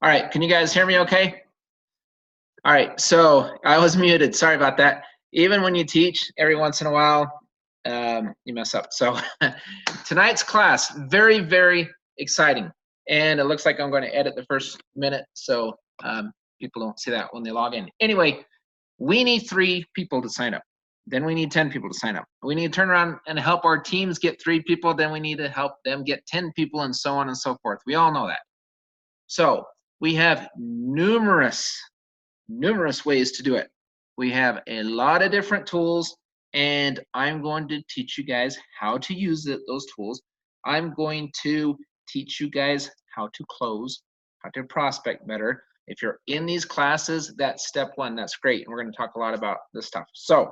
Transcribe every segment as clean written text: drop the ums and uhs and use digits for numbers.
All right, can you guys hear me okay? All right, so I was muted. Sorry about that. Even when you teach, every once in a while, you mess up. So tonight's class, very, very exciting. And it looks like I'm going to edit the first minute so people don't see that when they log in. Anyway, we need 3 people to sign up. Then we need 10 people to sign up. We need to turn around and help our teams get 3 people. Then we need to help them get 10 people and so on and so forth. We all know that. So we have numerous ways to do it. We have a lot of different tools, and I'm going to teach you guys how to use those tools. I'm going to teach you guys how to close, how to prospect better. If you're in these classes, that's step 1. That's great. And we're going to talk a lot about this stuff. So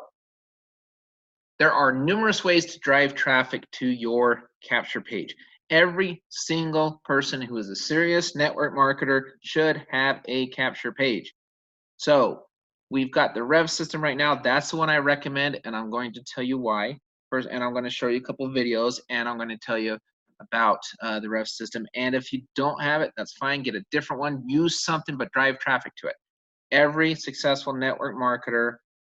there are numerous ways to drive traffic to your capture page. Every single person who is a serious network marketer should have a capture page. So we've got the Rev system right now. That's the one I recommend, and I'm going to tell you why first. And I'm going to show you a couple of videos, and I'm going to tell you about the Rev system. And if you don't have it, that's fine. Get a different one. Use something, but drive traffic to it. Every successful network marketer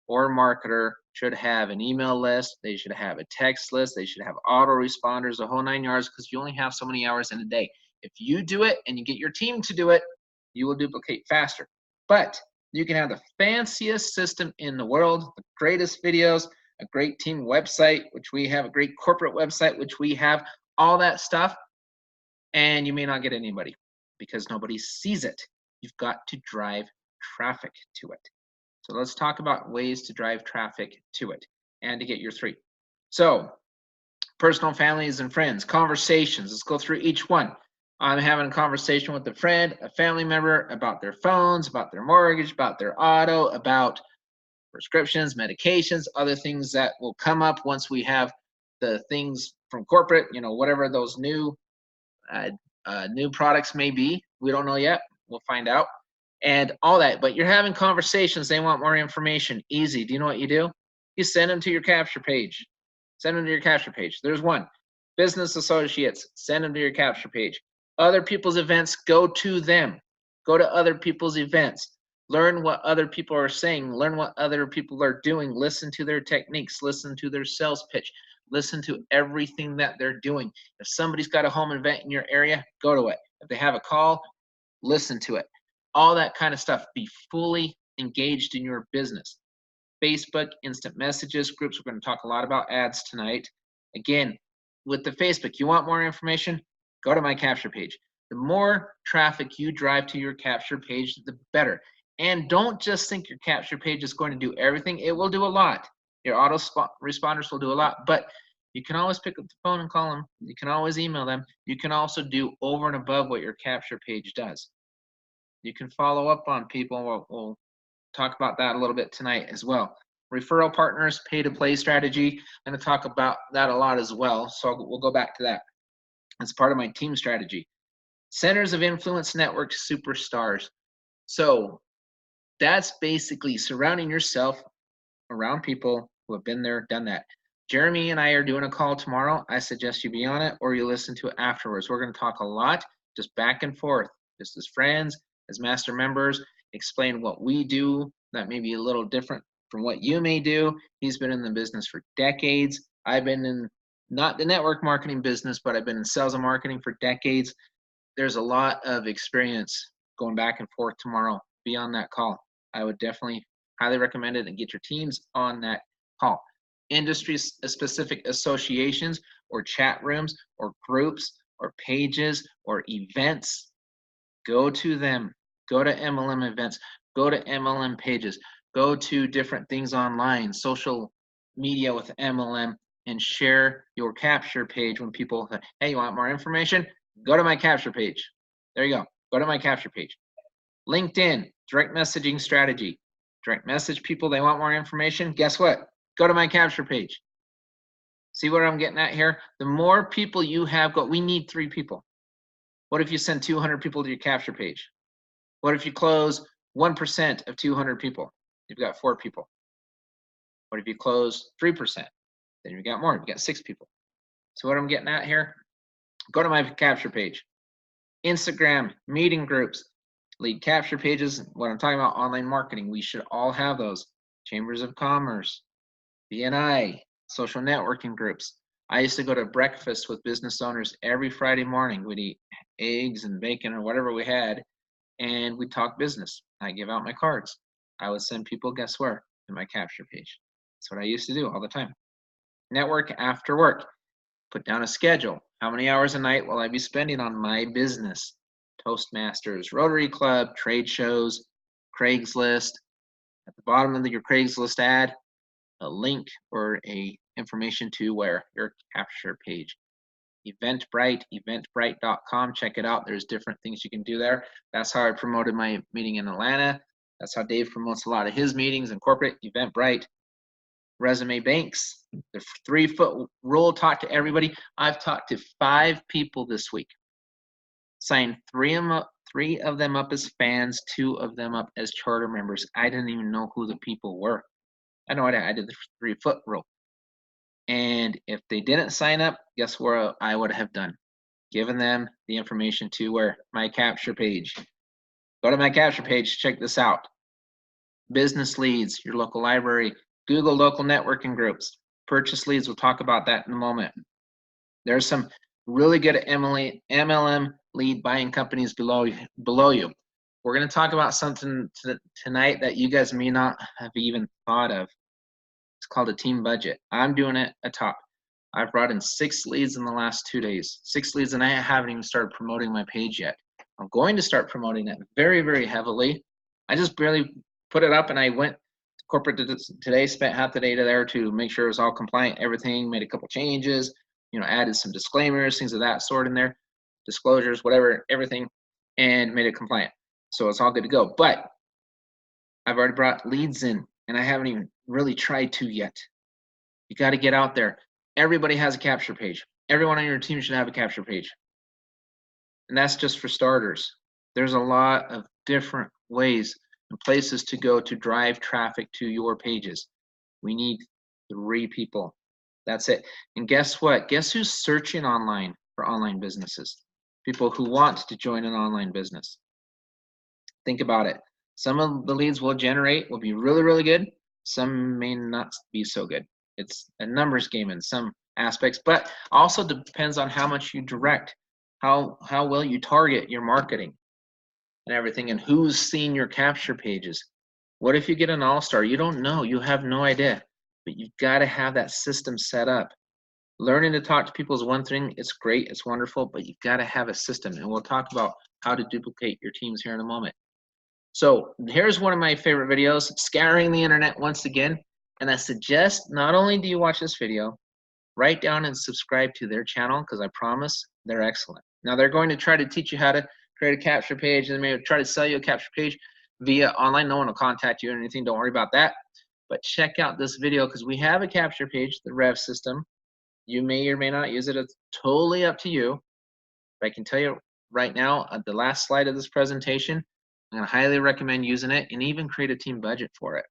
or marketer should have an email list. They should have a text list. They should have autoresponders, the whole 9 yards, because you only have so many hours in a day. If you do it and you get your team to do it, you will duplicate faster. But you can have the fanciest system in the world, the greatest videos, a great team website, which we have, a great corporate website, which we have, all that stuff, and you may not get anybody because nobody sees it. You've got to drive traffic to it. So let's talk about ways to drive traffic to it and to get your 3. So personal, families, and friends, conversations. Let's go through each one. I'm having a conversation with a friend, a family member about their phones, about their mortgage, about their auto, about prescriptions, medications, other things that will come up once we have the things from corporate, whatever those new products may be. We don't know yet. We'll find out. And all that. But you're having conversations. They want more information. Easy. Do you know what you do? You send them to your capture page. Send them to your capture page. There's one. Business associates, send them to your capture page. Other people's events, go to them. Go to other people's events. Learn what other people are saying. Learn what other people are doing. Listen to their techniques. Listen to their sales pitch. Listen to everything that they're doing. If somebody's got a home event in your area, go to it. If they have a call, listen to it. All that kind of stuff. Be fully engaged in your business. Facebook, instant messages, groups. We're going to talk a lot about ads tonight. Again, with the Facebook, you want more information? Go to my capture page. The more traffic you drive to your capture page, the better. And don't just think your capture page is going to do everything. It will do a lot. Your autoresponders will do a lot, but you can always pick up the phone and call them. You can always email them. You can also do over and above what your capture page does. You can follow up on people. We'll talk about that a little bit tonight as well. Referral partners, pay-to-play strategy. I'm going to talk about that a lot as well, so we'll go back to that. It's part of my team strategy. Centers of influence network superstars. So that's basically surrounding yourself around people who have been there, done that. Jeremy and I are doing a call tomorrow. I suggest you be on it or you listen to it afterwards. We're going to talk a lot, just back and forth, just as friends, as master members, explain what we do that may be a little different from what you may do. He's been in the business for decades. I've been in not the network marketing business, but I've been in sales and marketing for decades. There's a lot of experience going back and forth tomorrow. Be on that call. I would definitely highly recommend it and get your teams on that call. Industry specific associations or chat rooms or groups or pages or events, go to them. Go to MLM events, go to MLM pages, go to different things online, social media with MLM, and share your capture page when people say, hey, you want more information? Go to my capture page. There you go. Go to my capture page. LinkedIn, direct messaging strategy. Direct message people, they want more information. Guess what? Go to my capture page. See what I'm getting at here? The more people you have, we need 3 people. What if you send 200 people to your capture page? What if you close 1% of 200 people? You've got 4 people. What if you close 3%? Then you've got more. You've got 6 people. So what I'm getting at here, go to my capture page. Instagram, meeting groups. lead capture pages. What I'm talking about, online marketing, we should all have those. Chambers of Commerce, BNI, social networking groups. I used to go to breakfast with business owners every Friday morning. We'd eat eggs and bacon or whatever we had, and we'd talk business. I give out my cards. I would send people, guess where? To my capture page. That's what I used to do all the time. Network after work. Put down a schedule. How many hours a night will I be spending on my business? Toastmasters, Rotary Club, trade shows, Craigslist. At the bottom of your Craigslist ad, a link or a information to where your capture page. Eventbrite, eventbrite.com. Check it out. There's different things you can do there. That's how I promoted my meeting in Atlanta. That's how Dave promotes a lot of his meetings in corporate. Eventbrite. Resume banks, the 3-foot rule. Talk to everybody. I've talked to 5 people this week. Signed 3 of them up as fans, 2 of them up as charter members. I didn't even know who the people were. I know I did the 3-foot rule. And if they didn't sign up, guess where I would have done? Given them the information to where? My capture page. Go to my capture page, check this out. Business leads, your local library, Google local networking groups, purchase leads. We'll talk about that in a moment. There's some really good MLM lead buying companies below you. We're going to talk about something tonight that you guys may not have even thought of. It's called a team budget. I'm doing it atop. I've brought in 6 leads in the last 2 days. 6 leads, and I haven't even started promoting my page yet. I'm going to start promoting it very, very heavily. I just barely put it up, and I went to corporate today, spent half the day there to make sure it was all compliant, everything, made a couple changes, added some disclaimers, things of that sort in there, disclosures, whatever, everything, and made it compliant. So it's all good to go. But I've already brought leads in, and I haven't even really tried to yet. You got to get out there. Everybody has a capture page. Everyone on your team should have a capture page. And that's just for starters. There's a lot of different ways and places to go to drive traffic to your pages. We need 3 people. That's it. And guess what? Guess who's searching online for online businesses? People who want to join an online business. Think about it. Some of the leads we'll generate will be really, really good. Some may not be so good. It's a numbers game in some aspects, but also depends on how much you direct, how well you target your marketing and everything, and who's seeing your capture pages. What if you get an all-star? You don't know. You have no idea. But you've got to have that system set up. Learning to talk to people is one thing. It's great. It's wonderful. But you've got to have a system. And we'll talk about how to duplicate your teams here in a moment. So here's one of my favorite videos, scouring the internet once again. And I suggest not only do you watch this video, write down and subscribe to their channel, because I promise they're excellent. Now, they're going to try to teach you how to create a capture page, and they may try to sell you a capture page via online. No one will contact you or anything. Don't worry about that. But check out this video, because we have a capture page, the Rev system. You may or may not use it. It's totally up to you. But I can tell you right now, at the last slide of this presentation, I'm going to highly recommend using it, and even create a team budget for it.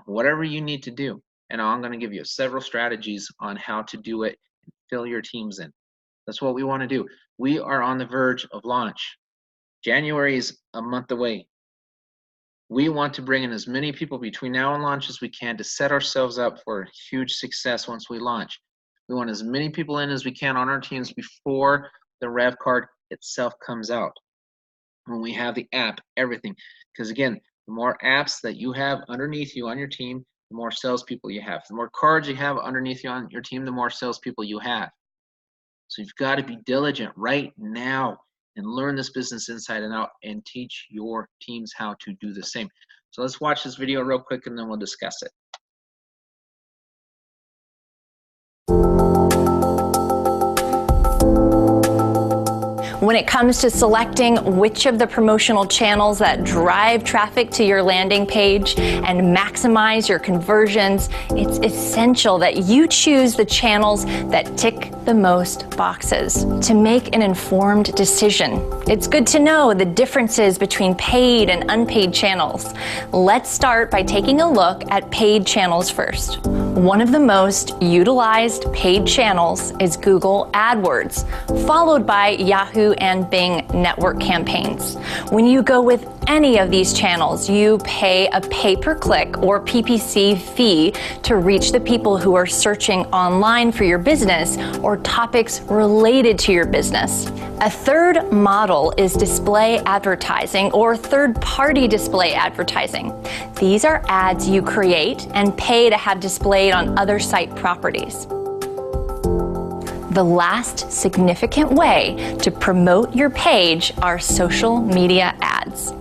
Whatever you need to do. And I'm going to give you several strategies on how to do it and fill your teams in. That's what we want to do. We are on the verge of launch. January is a month away. We want to bring in as many people between now and launch as we can to set ourselves up for huge success once we launch. We want as many people in as we can on our teams before the revvcard itself comes out. When we have the app, everything. Because again, the more apps that you have underneath you on your team, the more salespeople you have. The more cards you have underneath you on your team, the more salespeople you have. So you've got to be diligent right now and learn this business inside and out, and teach your teams how to do the same. So let's watch this video real quick, and then we'll discuss it. When it comes to selecting which of the promotional channels that drive traffic to your landing page and maximize your conversions, it's essential that you choose the channels that tick the most boxes to make an informed decision. It's good to know the differences between paid and unpaid channels. Let's start by taking a look at paid channels first. One of the most utilized paid channels is Google AdWords, followed by Yahoo and Bing network campaigns. When you go with any of these channels, you pay a pay-per-click or PPC fee to reach the people who are searching online for your business or topics related to your business. A third model is display advertising or third-party display advertising. These are ads you create and pay to have displayed on other site properties. The last significant way to promote your page are social media ads.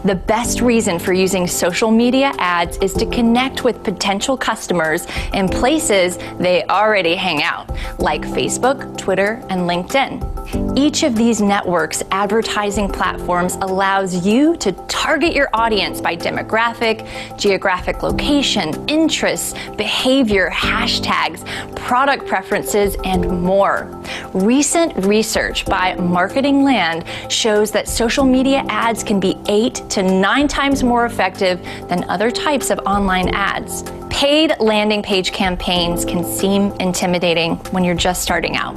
The best reason for using social media ads is to connect with potential customers in places they already hang out, like Facebook, Twitter, and LinkedIn. Each of these networks' advertising platforms allows you to target your audience by demographic, geographic location, interests, behavior, hashtags, product preferences, and more. Recent research by Marketing Land shows that social media ads can be 8 to 9 times more effective than other types of online ads. Paid landing page campaigns can seem intimidating when you're just starting out.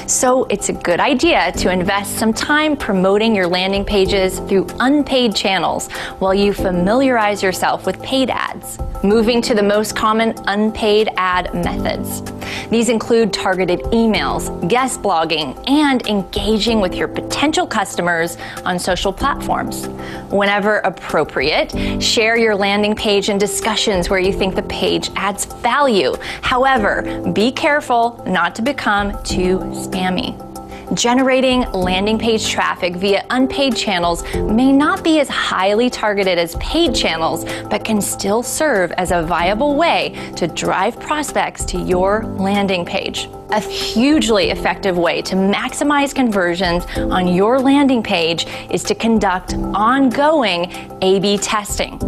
So it's a good idea to invest some time promoting your landing pages through unpaid channels while you familiarize yourself with paid ads. Moving to the most common unpaid ad methods. These include targeted emails, guest blogging, and engaging with your potential customers on social platforms. Whenever appropriate, share your landing page in discussions where you think the page adds value. However, be careful not to become too spammy. Generating landing page traffic via unpaid channels may not be as highly targeted as paid channels, but can still serve as a viable way to drive prospects to your landing page. A hugely effective way to maximize conversions on your landing page is to conduct ongoing A/B testing.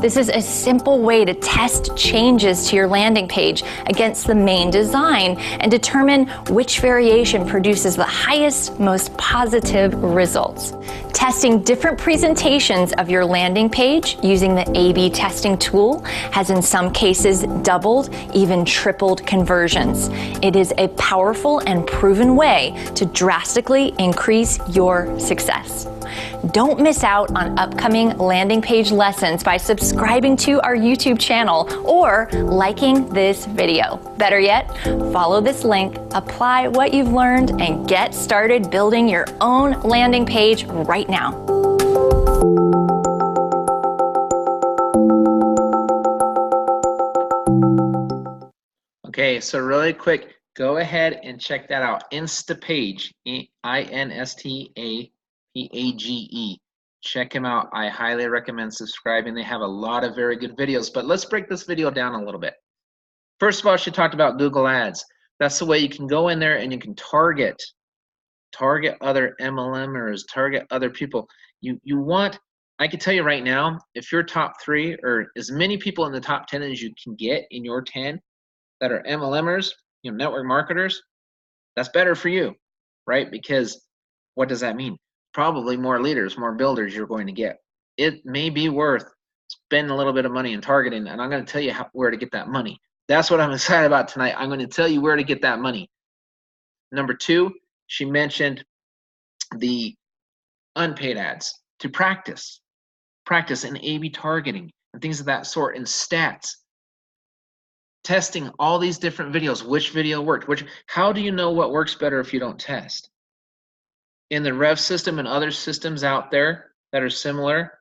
This is a simple way to test changes to your landing page against the main design and determine which variation produces the highest, most positive results. Testing different presentations of your landing page using the A/B testing tool has in some cases doubled, even tripled conversions. It is a powerful and proven way to drastically increase your success. Don't miss out on upcoming landing page lessons by subscribing to our YouTube channel or liking this video. Better yet, follow this link, apply what you've learned, and get started building your own landing page right now. Okay, so really quick, go ahead and check that out. Instapage, INSTAPAGE. Check him out. I highly recommend subscribing. They have a lot of very good videos, but let's break this video down a little bit. First of all, she talked about Google Ads. That's the way you can go in there and you can target other MLMers, target other people. You want, I can tell you right now, if you're top 3 or as many people in the top 10 as you can get in your 10 that are MLMers, network marketers, that's better for you, right? Because what does that mean? Probably more leaders, more builders you're going to get. It may be worth spending a little bit of money in targeting, and I'm going to tell you where to get that money. That's what I'm excited about tonight. I'm going to tell you where to get that money. Number 2, she mentioned the unpaid ads to practice in A/B targeting and things of that sort, and stats. Testing all these different videos, which video worked, how do you know what works better if you don't test? In the Rev system and other systems out there that are similar,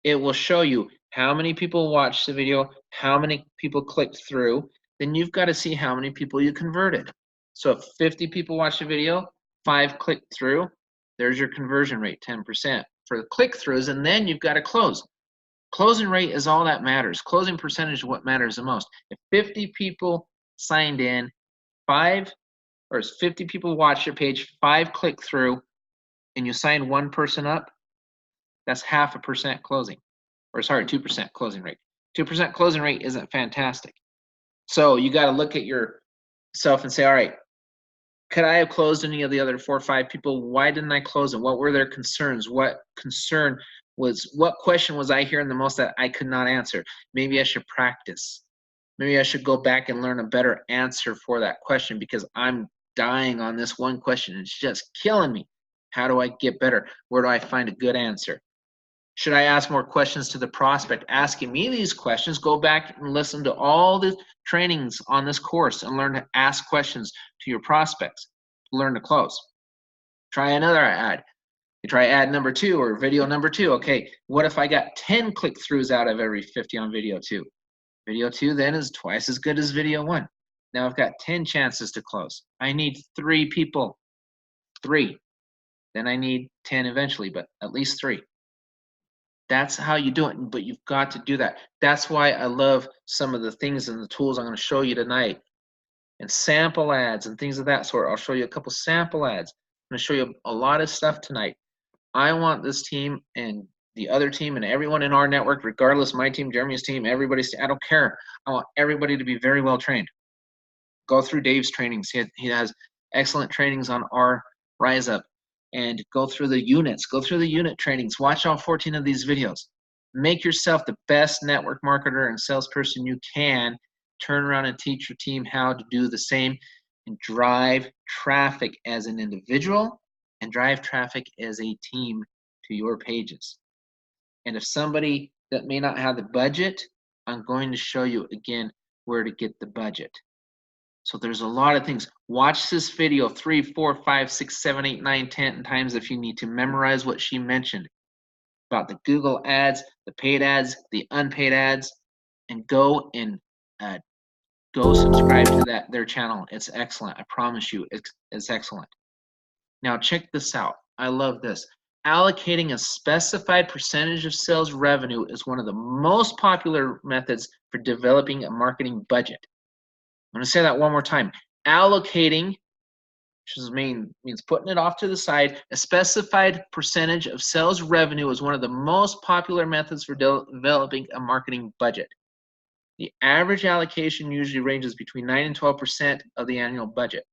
it will show you how many people watched the video, how many people clicked through, then you've got to see how many people you converted. So if 50 people watched the video, 5 clicked through, there's your conversion rate, 10% for the click-throughs, and then you've got to close. Closing rate is all that matters. Closing percentage is what matters the most. If 50 people signed in, 50 people watched your page, 5 click through, and you signed 1 person up, that's 0.5% closing. Or sorry, 2% closing rate. 2% closing rate isn't fantastic. So you got to look at yourself and say, all right, could I have closed any of the other 4 or 5 people? Why didn't I close them? What were their concerns? What question was I hearing the most that I could not answer? Maybe I should practice. Maybe I should go back and learn a better answer for that question because I'm dying on this one question. It's just killing me. How do I get better? Where do I find a good answer? Should I ask more questions to the prospect asking me these questions? Go back and listen to all the trainings on this course and learn to ask questions to your prospects. Learn to close. Try another ad. You try ad number 2 or video number 2. Okay, what if I got 10 click-throughs out of every 50 on video 2? Video 2 then is twice as good as video 1. Now I've got 10 chances to close. I need 3 people. 3. Then I need 10 eventually, but at least 3. That's how you do it, but you've got to do that. That's why I love some of the things and the tools I'm going to show you tonight. And sample ads and things of that sort. I'll show you a couple sample ads. I'm going to show you a lot of stuff tonight. I want this team and the other team and everyone in our network, regardless, my team, Jeremy's team, everybody's team, I don't care. I want everybody to be very well trained. Go through Dave's trainings. He has excellent trainings on our Rise Up. And go through the units. Go through the unit trainings. Watch all 14 of these videos. Make yourself the best network marketer and salesperson you can. Turn around and teach your team how to do the same and drive traffic as an individual and drive traffic as a team to your pages. And if somebody that may not have the budget, I'm going to show you again where to get the budget. So there's a lot of things. Watch this video 3, 4, 5, 6, 7, 8, 9, 10 times if you need to memorize what she mentioned about the Google ads, the paid ads, the unpaid ads, and go and go subscribe to their channel. It's excellent. I promise you, it's excellent. Now check this out. I love this. Allocating a specified percentage of sales revenue is one of the most popular methods for developing a marketing budget. I'm going to say that one more time. Allocating, which means putting it off to the side, a specified percentage of sales revenue is one of the most popular methods for developing a marketing budget. The average allocation usually ranges between 9 and 12% of the annual budget.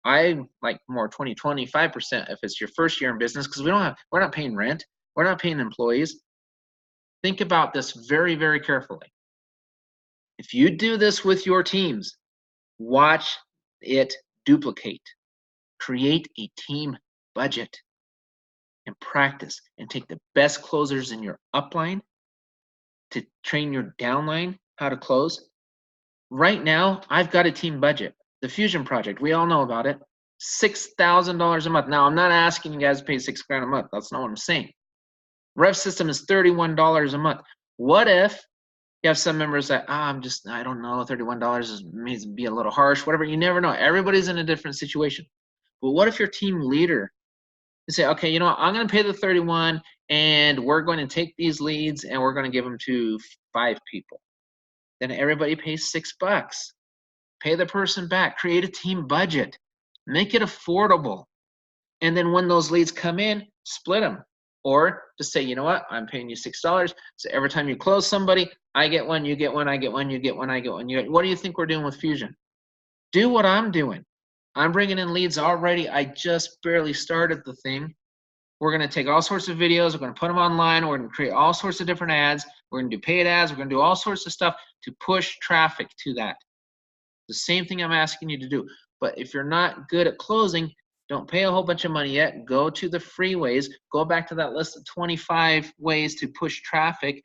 I like more 20, 25% if it's your first year in business because we're not paying rent. We're not paying employees. Think about this very, very carefully. If you do this with your teams, watch it duplicate. Create a team budget and practice and take the best closers in your upline to train your downline how to close. Right now, I've got a team budget. The Fusion Project, we all know about it. $6,000 a month. Now, I'm not asking you guys to pay $6,000 a month. That's not what I'm saying. Rev System is $31 a month. What if you have some members that, I don't know, $31 may be a little harsh, whatever. You never know. Everybody's in a different situation. But what if your team leader, you say, okay, you know what, I'm going to pay the 31 and we're going to take these leads and we're going to give them to 5 people. Then everybody pays $6. Pay the person back. Create a team budget. Make it affordable. And then when those leads come in, split them. Or just say, you know what, I'm paying you $6. So every time you close somebody, I get one, you get one, I get one, you get one, I get one. What do you think we're doing with Fusion? Do what I'm doing. I'm bringing in leads already. I just barely started the thing. We're going to take all sorts of videos. We're going to put them online. We're going to create all sorts of different ads. We're going to do paid ads. We're going to do all sorts of stuff to push traffic to that. The same thing I'm asking you to do. But if you're not good at closing, don't pay a whole bunch of money yet. Go to the free ways. Go back to that list of 25 ways to push traffic.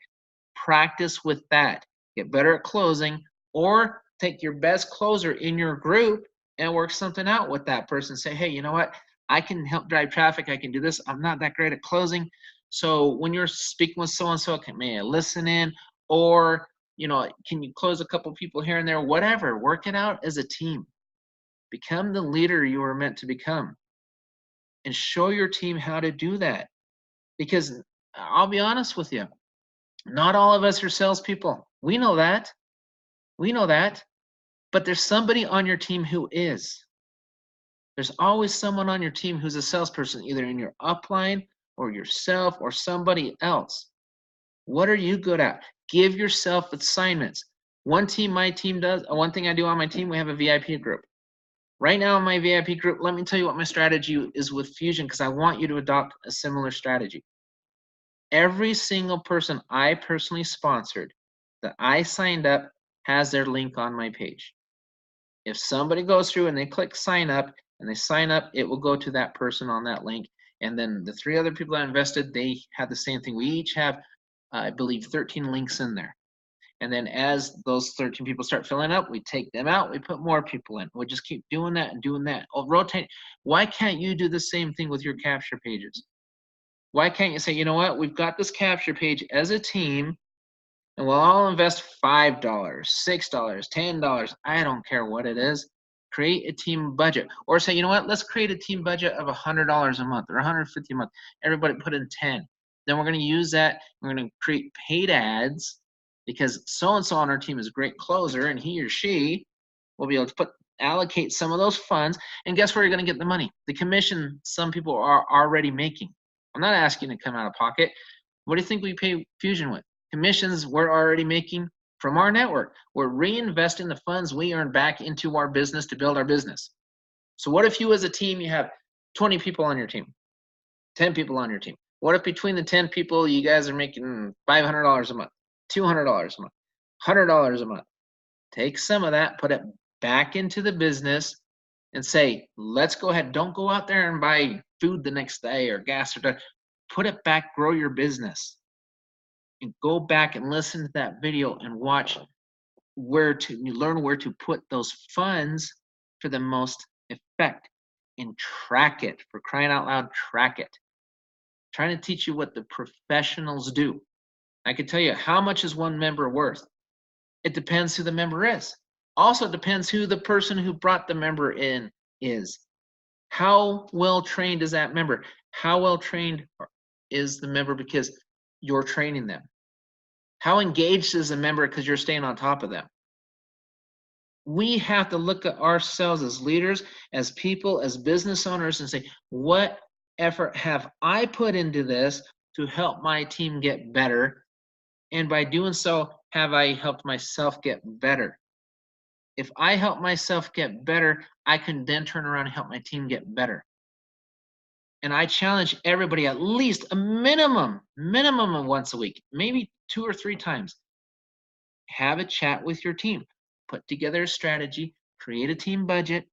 Practice with that. Get better at closing, or take your best closer in your group and work something out with that person. Say, hey, you know what? I can help drive traffic. I can do this. I'm not that great at closing. So when you're speaking with so-and-so, may I listen in? Or, you know, can you close a couple people here and there? Whatever. Work it out as a team. Become the leader you were meant to become. And show your team how to do that. Because I'll be honest with you, not all of us are salespeople. We know that. We know that. But there's somebody on your team who is. There's always someone on your team who's a salesperson, either in your upline or yourself or somebody else. What are you good at? Give yourself assignments. One thing I do on my team, we have a VIP group. Right now in my VIP group, let me tell you what my strategy is with Fusion, because I want you to adopt a similar strategy. Every single person I personally sponsored that I signed up has their link on my page. If somebody goes through and they click sign up and they sign up, it will go to that person on that link. And then the 3 other people that invested, they had the same thing. We each have, I believe, 13 links in there. And then as those 13 people start filling up, we take them out, we put more people in. We'll just keep doing that and doing that. I'll rotate. Why can't you do the same thing with your capture pages? Why can't you say, you know what, we've got this capture page as a team, and we'll all invest $5, $6, $10. I don't care what it is. Create a team budget. Or say, you know what, let's create a team budget of $100 a month or $150 a month. Everybody put in 10. Then we're going to use that. We're going to create paid ads because so-and-so on our team is a great closer, and he or she will be able to allocate some of those funds. And guess where you're going to get the money? The commission some people are already making. I'm not asking to come out of pocket. What do you think we pay Fusion with? Commissions we're already making from our network. We're reinvesting the funds we earn back into our business to build our business. So what if you as a team, you have 20 people on your team, 10 people on your team? What if between the 10 people, you guys are making $500 a month, $200 a month, $100 a month? Take some of that, put it back into the business and say, let's go ahead. Don't go out there and buy food the next day or gas or put it back, grow your business. And go back and listen to that video and watch you learn where to put those funds for the most effect and track it. For crying out loud, track it. Trying to teach you what the professionals do. I can tell you how much is one member worth. It depends who the member is. Also depends who the person who brought the member in is. How well trained is that member? How well trained is the member because you're training them? How engaged is a member because you're staying on top of them? We have to look at ourselves as leaders, as people, as business owners, and say, what effort have I put into this to help my team get better? And by doing so, have I helped myself get better? If I help myself get better, I can then turn around and help my team get better. And I challenge everybody at least a minimum of once a week, maybe 2 or 3 times. Have a chat with your team. Put together a strategy. Create a team budget.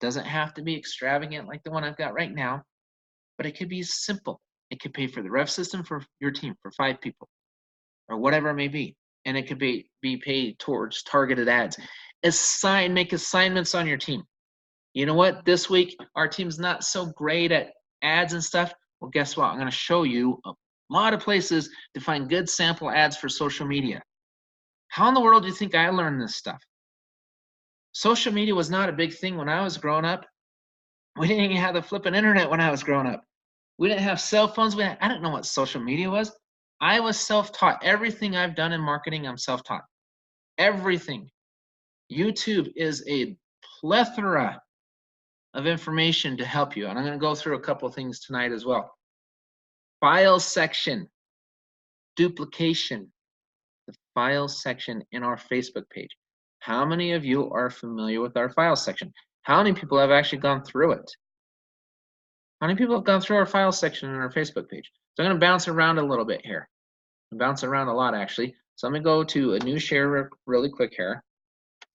Doesn't have to be extravagant like the one I've got right now, but it could be simple. It could pay for the Rev system for your team for 5 people or whatever it may be. And it could be paid towards targeted ads. Make assignments on your team. You know what? This week, our team's not so great at ads and stuff. Well, guess what? I'm going to show you a lot of places to find good sample ads for social media. How in the world do you think I learned this stuff? Social media was not a big thing when I was growing up. We didn't even have the flipping internet when I was growing up. We didn't have cell phones. I didn't know what social media was. I was self-taught. Everything I've done in marketing, I'm self-taught. Everything. YouTube is a plethora of information to help you. And I'm going to go through a couple of things tonight as well. File section, duplication, the file section in our Facebook page. How many of you are familiar with our file section? How many people have actually gone through it? How many people have gone through our file section in our Facebook page? So I'm going to bounce around a little bit here. I'm bouncing around a lot actually. So I'm going to go to a new share really quick here.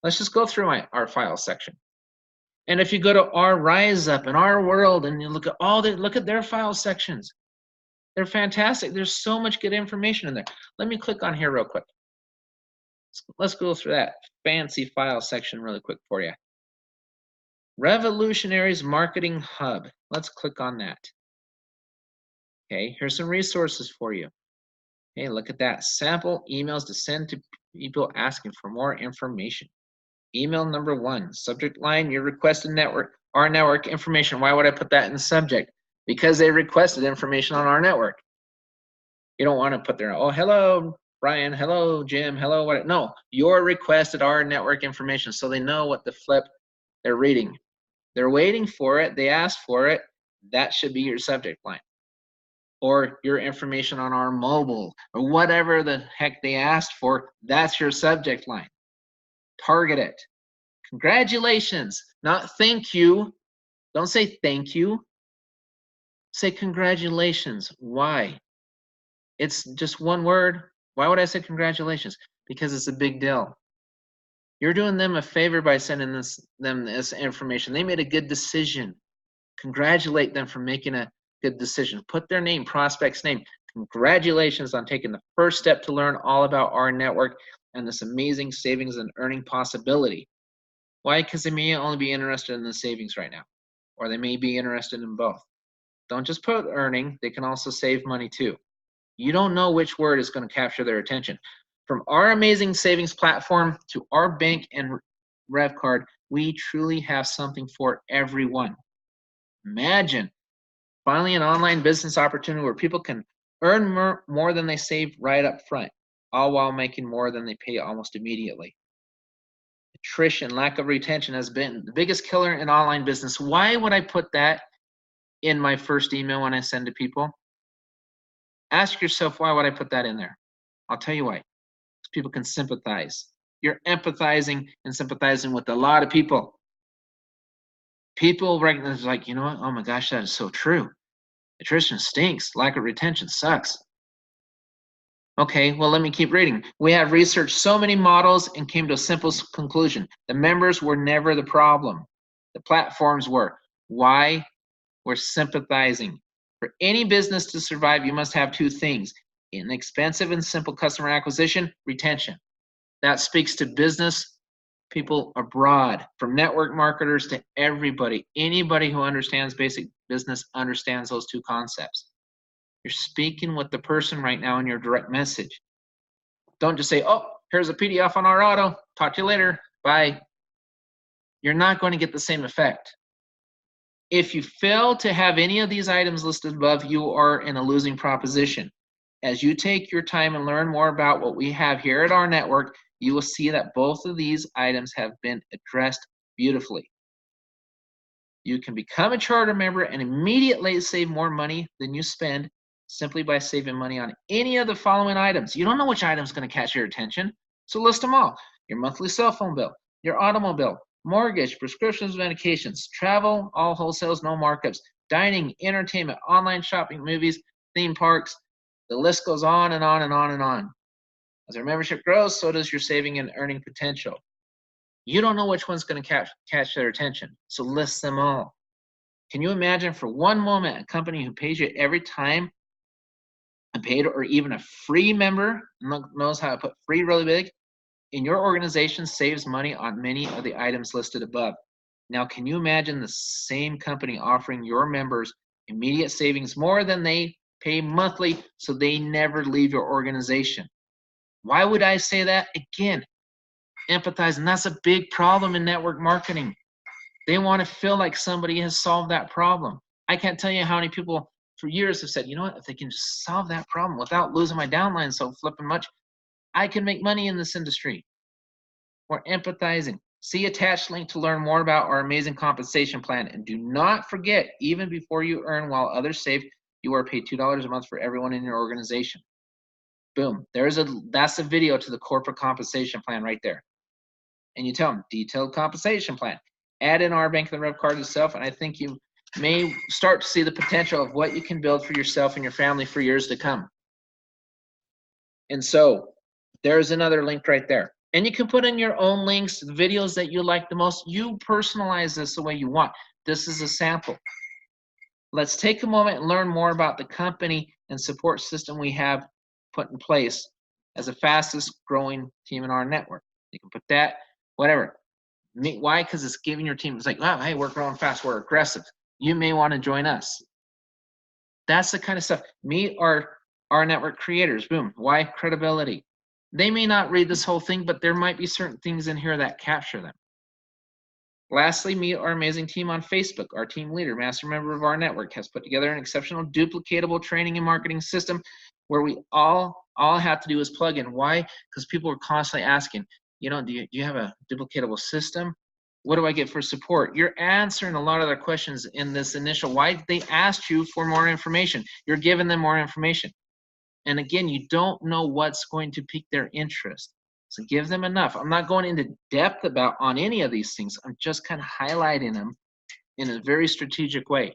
Let's just go through our file section. And if you go to our Rise Up and our World and you look at their file sections, they're fantastic. There's so much good information in there. Let me click on here real quick. Let's go through that fancy file section really quick for you. Revvolutionaries Marketing Hub. Let's click on that. Okay, here's some resources for you. Okay, look at that. Sample emails to send to people asking for more information. Email number 1, subject line, your requested network, our network information. Why would I put that in the subject? Because they requested information on our network. You don't want to put there, oh, hello, Brian, hello, Jim, hello, what? No, your requested our network information so they know what the flip they're reading. They're waiting for it. They asked for it. That should be your subject line. Or your information on our mobile or whatever the heck they asked for, that's your subject line. Target it. Congratulations, not thank you. Don't say thank you. Say congratulations. Why? It's just one word. Why would I say congratulations? Because it's a big deal. You're doing them a favor by sending them this information. They made a good decision. Congratulate them for making a good decision. Put their name, prospect's name. Congratulations on taking the first step to learn all about our network and this amazing savings and earning possibility. Why? Because they may only be interested in the savings right now, or they may be interested in both. Don't just put earning, they can also save money too. You don't know which word is going to capture their attention. From our amazing savings platform to our bank and revvcard, we truly have something for everyone. Imagine finally an online business opportunity where people can earn more than they save right up front, all while making more than they pay almost immediately. Attrition, lack of retention has been the biggest killer in online business. Why would I put that in my first email when I send to people? Ask yourself, why would I put that in there? I'll tell you why. Because people can sympathize. You're empathizing and sympathizing with a lot of people. People recognize, like, you know what? Oh my gosh, that is so true. Attrition stinks. Lack of retention sucks. Okay, well, let me keep reading. We have researched so many models and came to a simple conclusion. The members were never the problem. The platforms were. Why? We're sympathizing. For any business to survive, you must have two things: inexpensive and simple customer acquisition, retention. That speaks to business people abroad, from network marketers to everybody. Anybody who understands basic business understands those two concepts. You're speaking with the person right now in your direct message. Don't just say, oh, here's a PDF on our auto. Talk to you later. Bye. You're not going to get the same effect. If you fail to have any of these items listed above, you are in a losing proposition. As you take your time and learn more about what we have here at our network, you will see that both of these items have been addressed beautifully. You can become a charter member and immediately save more money than you spend simply by saving money on any of the following items. You don't know which item is going to catch your attention, so list them all. Your monthly cell phone bill, your automobile, mortgage, prescriptions, medications, travel, all wholesales, no markups, dining, entertainment, online shopping, movies, theme parks. The list goes on and on and on and on. As our membership grows, so does your saving and earning potential. You don't know which one's going to catch their attention, so list them all. Can you imagine for one moment a company who pays you every time a paid or even a free member, knows how to put free really big, in your organization saves money on many of the items listed above? Now, can you imagine the same company offering your members immediate savings more than they pay monthly, so they never leave your organization? Why would I say that? Again, empathize, and that's a big problem in network marketing. They want to feel like somebody has solved that problem. I can't tell you how many people for years have said, you know what, if they can just solve that problem without losing my downline so flipping much, I can make money in this industry. We're empathizing. See attached link to learn more about our amazing compensation plan. And do not forget, even before you earn while others save, you are paid $2 a month for everyone in your organization. Boom. That's a video to the corporate compensation plan right there. And you tell them, detailed compensation plan. Add in rbank and the revvcard itself, and I think you may start to see the potential of what you can build for yourself and your family for years to come. And so there's another link right there. And you can put in your own links, videos that you like the most. You personalize this the way you want. This is a sample. Let's take a moment and learn more about the company and support system we have put in place as the fastest growing team in our network. You can put that, whatever. Why? Because it's giving your team, it's like, wow, hey, we're growing fast, we're aggressive. You may want to join us. That's the kind of stuff. Meet our network creators. Boom. Why? Credibility. They may not read this whole thing, but there might be certain things in here that capture them. Lastly, meet our amazing team on Facebook. Our team leader, master member of our network, has put together an exceptional duplicatable training and marketing system where we all have to do is plug in. Why? Because people are constantly asking, you know, do you have a duplicatable system? What do I get for support? You're answering a lot of their questions in this initial. Why they asked you for more information? You're giving them more information. And again, you don't know what's going to pique their interest. So give them enough. I'm not going into depth on any of these things. I'm just kind of highlighting them in a very strategic way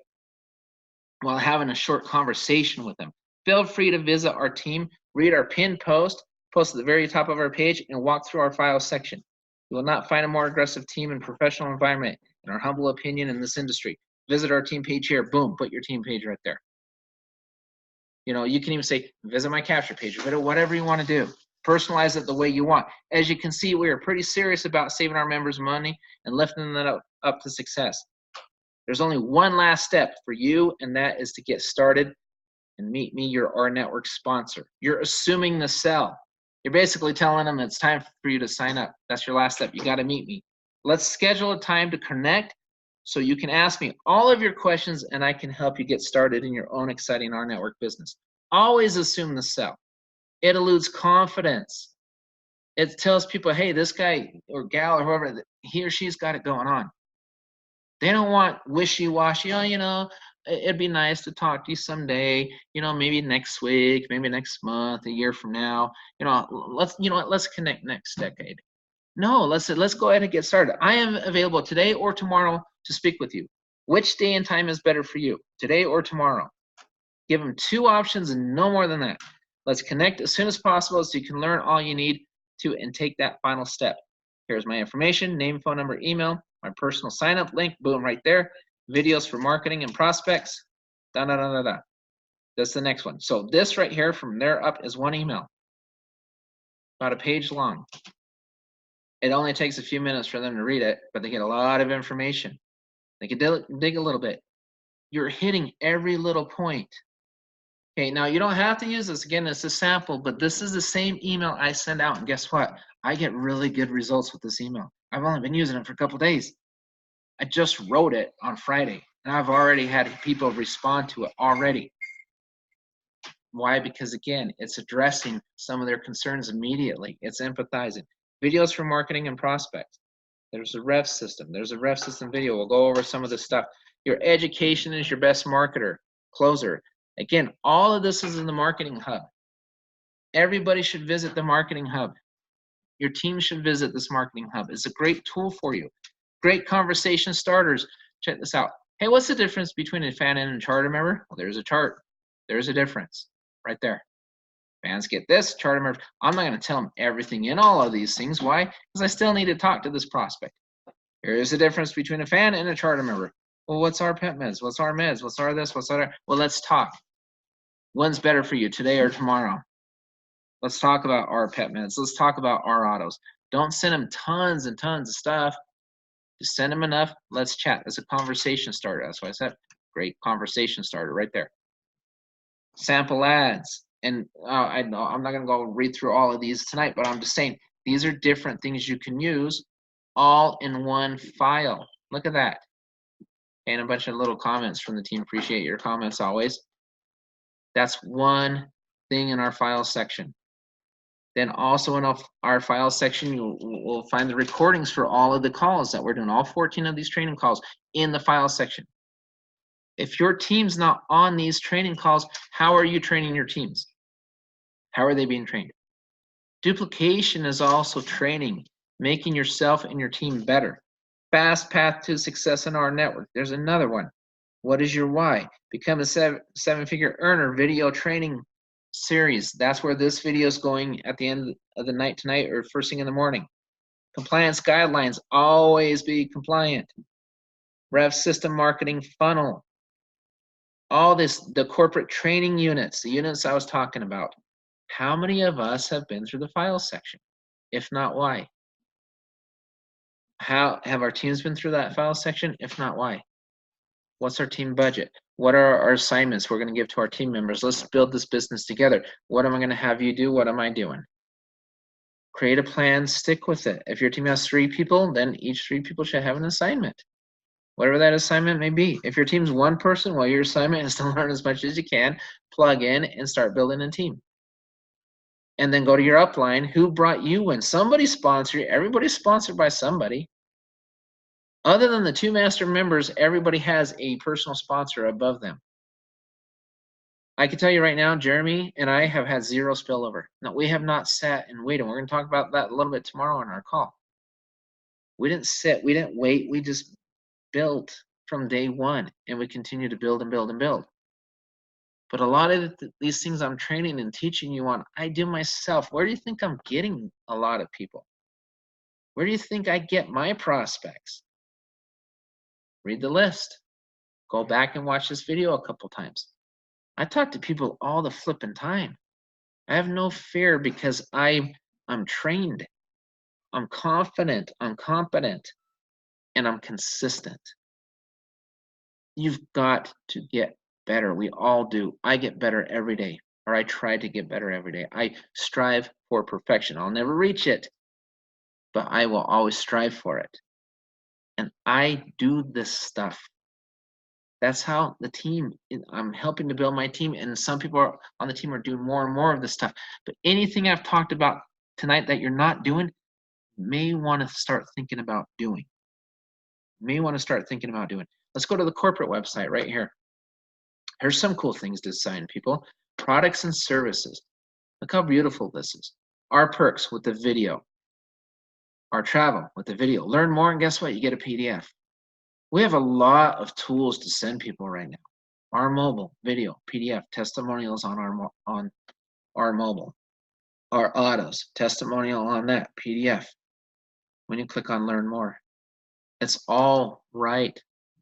while having a short conversation with them. Feel free to visit our team, read our pinned post at the very top of our page, and walk through our files section. You will not find a more aggressive team and professional environment, in our humble opinion, in this industry. Visit our team page here. Boom, put your team page right there. You know, you can even say, visit my capture page, whatever you want to do. Personalize it the way you want. As you can see, we are pretty serious about saving our members money and lifting them up to success. There's only one last step for you, and that is to get started and meet me, your rNetwork sponsor. You're assuming the sell. You're basically telling them it's time for you to sign up. That's your last step. You got to meet me. Let's schedule a time to connect so you can ask me all of your questions and I can help you get started in your own exciting rNetwork business. Always assume the sell. It eludes confidence. It tells people, hey, this guy or gal or whoever, he or she's got it going on. They don't want wishy-washy, oh, you know, it'd be nice to talk to you someday, you know, maybe next week, maybe next month, a year from now, you know, let's connect next decade. No, let's go ahead and get started. I am available today or tomorrow to speak with you. Which day and time is better for you, today or tomorrow? Give them 2 options and no more than that. Let's connect as soon as possible so you can learn all you need to and take that final step. Here's my information, name, phone number, email, my personal sign-up link, boom, right there. Videos for marketing and prospects, da-da-da-da-da. That's the next one. So this right here, from there up, is 1 email, about a page long. It only takes a few minutes for them to read it, but they get a lot of information. They can dig a little bit. You're hitting every little point. Okay, now you don't have to use this. Again, it's a sample, but this is the same email I send out, and guess what? I get really good results with this email. I've only been using it for a couple days. I just wrote it on Friday, and I've already had people respond to it already. Why? Because again, it's addressing some of their concerns immediately. It's empathizing. Videos for marketing and prospects. There's a Rev system. There's a Rev system video. We'll go over some of this stuff. Your education is your best marketer, closer. Again, all of this is in the Marketing Hub. Everybody should visit the Marketing Hub. Your team should visit this Marketing Hub. It's a great tool for you. Great conversation starters. Check this out. Hey, what's the difference between a fan and a charter member? Well, there's a chart. There's a difference right there. Fans get this, charter members. I'm not going to tell them everything in all of these things. Why? Because I still need to talk to this prospect. Here's the difference between a fan and a charter member. Well, what's our pet meds? What's our meds? What's our this? What's our... Well, let's talk. When's better for you, today or tomorrow? Let's talk about our pet meds. Let's talk about our autos. Don't send them tons and tons of stuff. Just send them enough. Let's chat. It's a conversation starter. That's why I said great conversation starter right there. Sample ads. And I know I'm not going to go read through all of these tonight, but I'm just saying these are different things you can use all in one file. Look at that. And a bunch of little comments from the team. Appreciate your comments always. That's one thing in our file section. Then also in our file section, we'll find the recordings for all of the calls that we're doing, all 14 of these training calls in the file section. If your team's not on these training calls, how are you training your teams? How are they being trained? Duplication is also training, making yourself and your team better. Fast path to success in rNetwork. There's another one. What is your why? Become a seven-figure earner video training series. That's where this video is going at the end of the night tonight or first thing in the morning. Compliance guidelines. Always be compliant. Rev system marketing funnel. All this, the corporate training units, the units I was talking about. How many of us have been through the file section? If not, why? How have our teams been through that file section? If not, why? What's our team budget? What are our assignments we're going to give to our team members? Let's build this business together. What am I going to have you do? What am I doing? Create a plan, stick with it. If your team has 3 people, then each 3 people should have an assignment. Whatever that assignment may be. If your team's 1 person, well, your assignment is to learn as much as you can, plug in, and start building a team. And then go to your upline. Who brought you in? Somebody sponsored you. Everybody's sponsored by somebody. Other than the 2 master members, everybody has a personal sponsor above them. I can tell you right now, Jeremy and I have had 0 spillover. No, we have not sat and waited. We're going to talk about that a little bit tomorrow in our call. We didn't sit. We didn't wait. We just built from day one, and we continue to build and build and build. But a lot of these things I'm training and teaching you on, I do myself. Where do you think I'm getting a lot of people? Where do you think I get my prospects? Read the list. Go back and watch this video a couple times. I talk to people all the flipping time. I have no fear because I'm trained. I'm confident. I'm competent. And I'm consistent. You've got to get better. We all do. I get better every day, or I try to get better every day. I strive for perfection. I'll never reach it, but I will always strive for it. And I do this stuff. That's how the team, I'm helping to build my team, and some people on the team are doing more and more of this stuff. But anything I've talked about tonight that you're not doing, you may want to start thinking about doing. Let's go to the corporate website right here. Here's some cool things to design, people. Products and services. Look how beautiful this is. Our perks with the video. Our travel with the video. Learn more, and guess what? You get a PDF. We have a lot of tools to send people right now. Our mobile, video, PDF, testimonials on our mobile. Our autos, testimonial on that, PDF. When you click on learn more, it's all right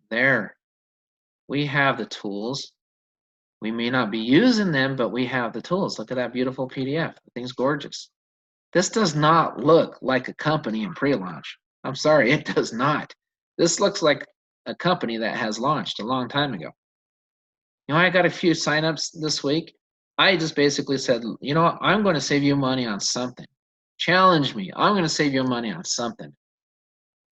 there. We have the tools. We may not be using them, but we have the tools. Look at that beautiful PDF. The thing's gorgeous. This does not look like a company in pre-launch. I'm sorry, it does not. This looks like a company that has launched a long time ago. You know, I got a few signups this week. I just basically said, you know what, I'm going to save you money on something. Challenge me. I'm going to save you money on something.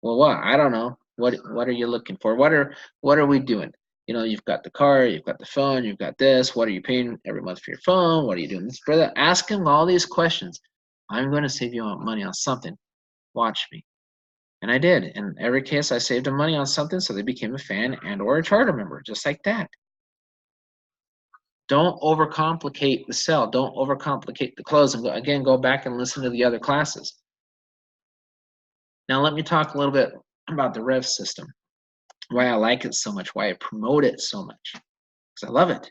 Well, what? I don't know. What are you looking for? What are we doing? You know, you've got the car, you've got the phone, you've got this. What are you paying every month for your phone? What are you doing this for that? Ask him all these questions. I'm going to save you money on something. Watch me. And I did. In every case, I saved them money on something, so they became a fan and or a charter member, just like that. Don't overcomplicate the sell. Don't overcomplicate the close. And go back and listen to the other classes. Now, let me talk a little bit about the Rev system, why I like it so much, why I promote it so much, because I love it.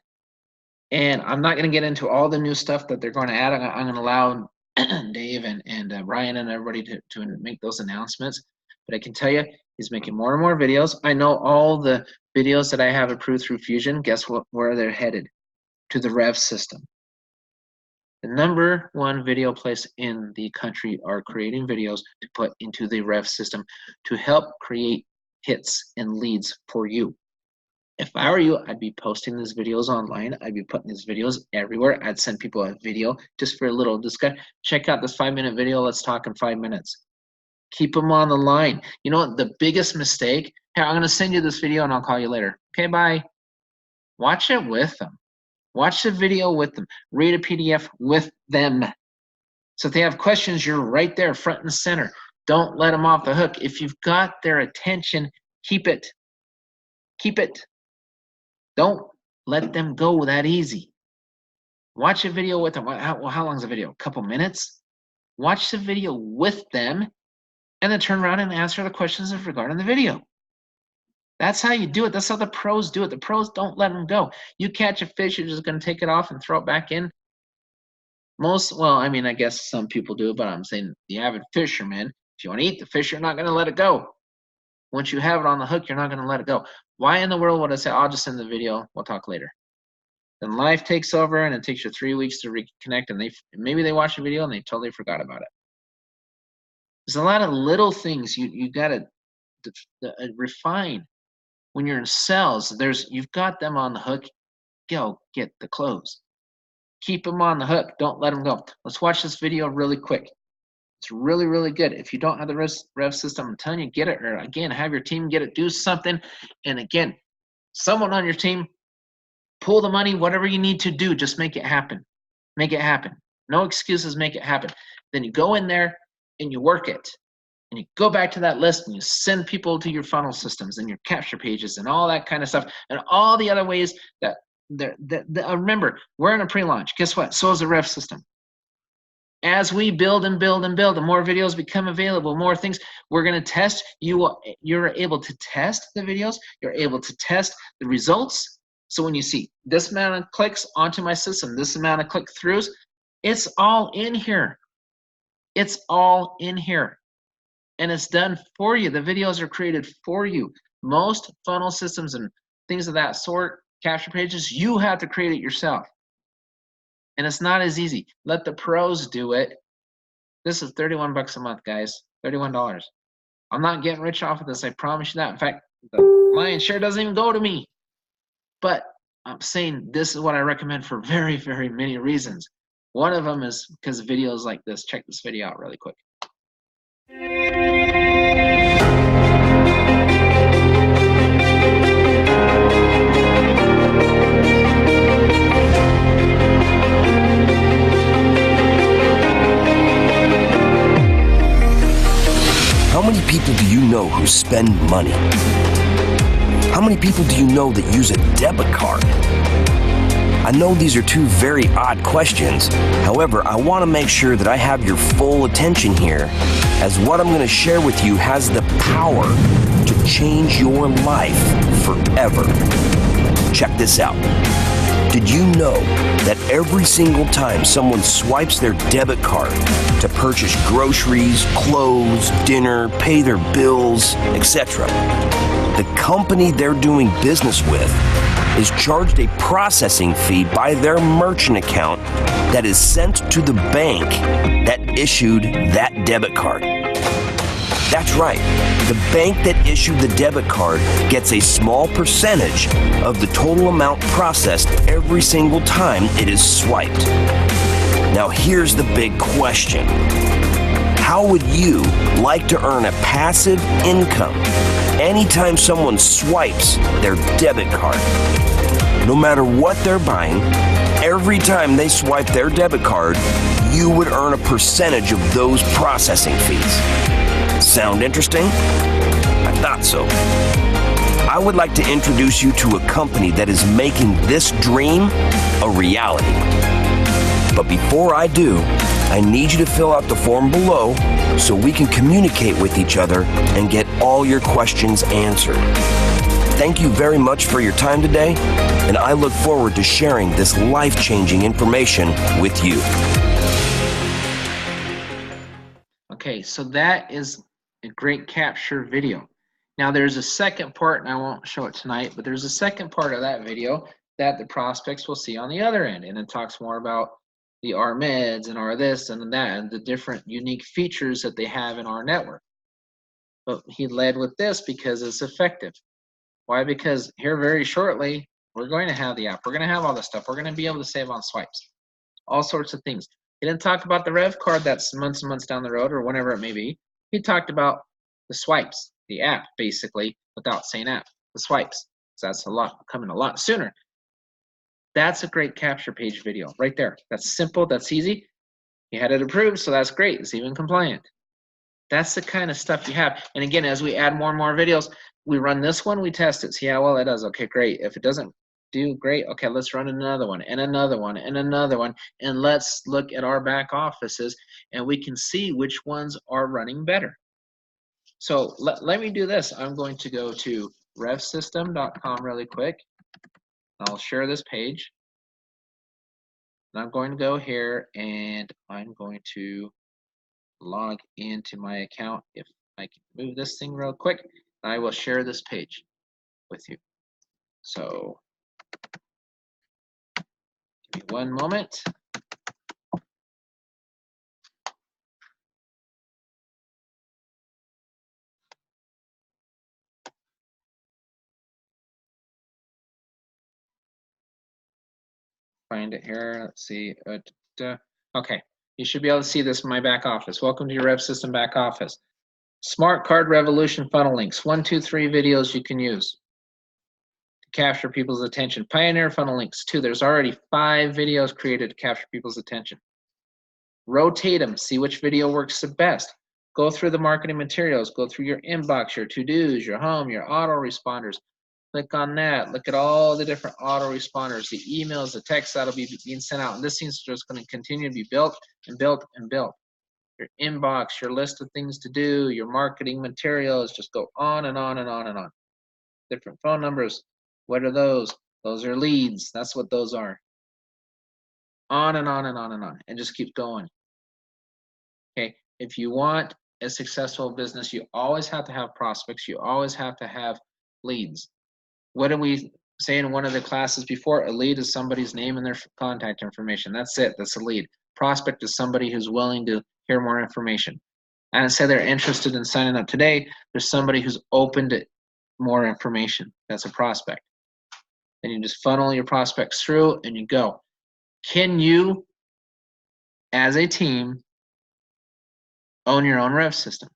And I'm not going to get into all the new stuff that they're going to add. I'm going to allow Dave and Ryan and everybody to make those announcements. But I can tell you, he's making more and more videos. I know all the videos that I have approved through Fusion, guess what? Where they're headed? To the Rev system. The #1 video place in the country are creating videos to put into the Rev system to help create hits and leads for you. If I were you, I'd be posting these videos online. I'd be putting these videos everywhere. I'd send people a video just for a little discussion. Check out this 5-minute video. Let's talk in 5 minutes. Keep them on the line. You know what? The biggest mistake, here, I'm going to send you this video and I'll call you later. Okay, bye. Watch it with them. Watch the video with them. Read a PDF with them. So if they have questions, you're right there, front and center. Don't let them off the hook. If you've got their attention, keep it. Keep it. Don't let them go that easy. Watch a video with them. How long is a video? A couple minutes? Watch the video with them and then turn around and answer the questions regarding the video. That's how you do it. That's how the pros do it. The pros don't let them go. You catch a fish, you're just going to take it off and throw it back in. Well, I mean, I guess some people do, but I'm saying the avid fisherman, if you want to eat the fish, you're not going to let it go. Once you have it on the hook, you're not going to let it go. Why in the world would I say, I'll just send the video, we'll talk later? Then life takes over and it takes you 3 weeks to reconnect, and maybe they watch the video and they totally forgot about it. There's a lot of little things you got to refine. When you're in sales, you've got them on the hook. Go get the close. Keep them on the hook. Don't let them go. Let's watch this video really quick. It's really, really good. If you don't have the Rev system, I'm telling you, get it. Or again, have your team get it. Do something. And again, someone on your team, pull the money, whatever you need to do, just make it happen. Make it happen. No excuses, make it happen. Then you go in there and you work it. And you go back to that list and you send people to your funnel systems and your capture pages and all that kind of stuff and all the other ways that remember, we're in a pre-launch. Guess what? So is the Rev system. As we build and build and build, the more videos become available, more things we're going to test. You're able to test the videos. You're able to test the results. So when you see this amount of clicks onto my system, this amount of click-throughs, it's all in here. It's all in here. and it's done for you. The videos are created for you. Most funnel systems and things of that sort, capture pages, you have to create it yourself. And it's not as easy. Let the pros do it. This is 31 bucks a month, guys. $31. I'm not getting rich off of this, I promise you that. In fact, the lion's share doesn't even go to me. But I'm saying this is what I recommend for very, very many reasons. One of them is because of videos like this. Check this video out really quick. How many people do you know who spend money? How many people do you know that use a debit card? I know these are two very odd questions. However, I want to make sure that I have your full attention here, as what I'm going to share with you has the power to change your life forever. Check this out. Did you know that every single time someone swipes their debit card to purchase groceries, clothes, dinner, pay their bills, etc., the company they're doing business with is charged a processing fee by their merchant account that is sent to the bank that issued that debit card? That's right. The bank that issued the debit card gets a small percentage of the total amount processed every single time it is swiped. Now here's the big question. How would you like to earn a passive income anytime someone swipes their debit card? No matter what they're buying, every time they swipe their debit card, you would earn a percentage of those processing fees. Sound interesting? I thought so. I would like to introduce you to a company that is making this dream a reality. But before I do, I need you to fill out the form below so we can communicate with each other and get all your questions answered. Thank you very much for your time today, and I look forward to sharing this life-changing information with you. Okay, so that is a great capture video. Now there's a second part, and I won't show it tonight, but there's a second part of that video that the prospects will see on the other end, and it talks more about the rMeds and rthis and that, and the different unique features that they have in our network. But he led with this because it's effective. Why? Because here very shortly, we're going to have the app. We're going to have all this stuff. We're going to be able to save on swipes. All sorts of things. He didn't talk about the REVVCard that's months and months down the road or whenever it may be. He talked about the swipes, the app, basically, without saying app, the swipes. So that's coming a lot sooner. That's a great capture page video right there. That's simple, that's easy. You had it approved, so that's great. It's even compliant. That's the kind of stuff you have. And again, as we add more and more videos, we run this one, we test it, see how well it does. Okay, great. If it doesn't do great, okay, let's run another one and another one and another one, and let's look at our back offices, and we can see which ones are running better. So let me do this. I'm going to go to revsystem.com really quick. I'll share this page. And I'm going to go here, and I'm going to log into my account. If I can move this thing real quick, I will share this page with you. So give me one moment. Find it here. Let's see. Okay, you should be able to see this in my back office. Welcome to your Rev System back office. Smart Card Revolution funnel links. 1, 2, 3 videos you can use to capture people's attention. Pioneer funnel links 2. There's already 5 videos created to capture people's attention. Rotate them. See which video works the best. Go through the marketing materials. Go through your inbox, your to-dos, your home, your autoresponders. Click on that. Look at all the different autoresponders, the emails, the texts that'll be being sent out. And this thing's just going to continue to be built and built and built. Your inbox, your list of things to do, your marketing materials, just go on and on and on and on. Different phone numbers. What are those? Those are leads. That's what those are. On and on and on and on. And just keep going. Okay. If you want a successful business, you always have to have prospects. You always have to have leads. What did we say in one of the classes before? A lead is somebody's name and their contact information. That's it. That's a lead. Prospect is somebody who's willing to hear more information. And say they're interested in signing up today. There's somebody who's open to more information. That's a prospect. Then you just funnel your prospects through and you go. Can you, as a team, own your own rev system?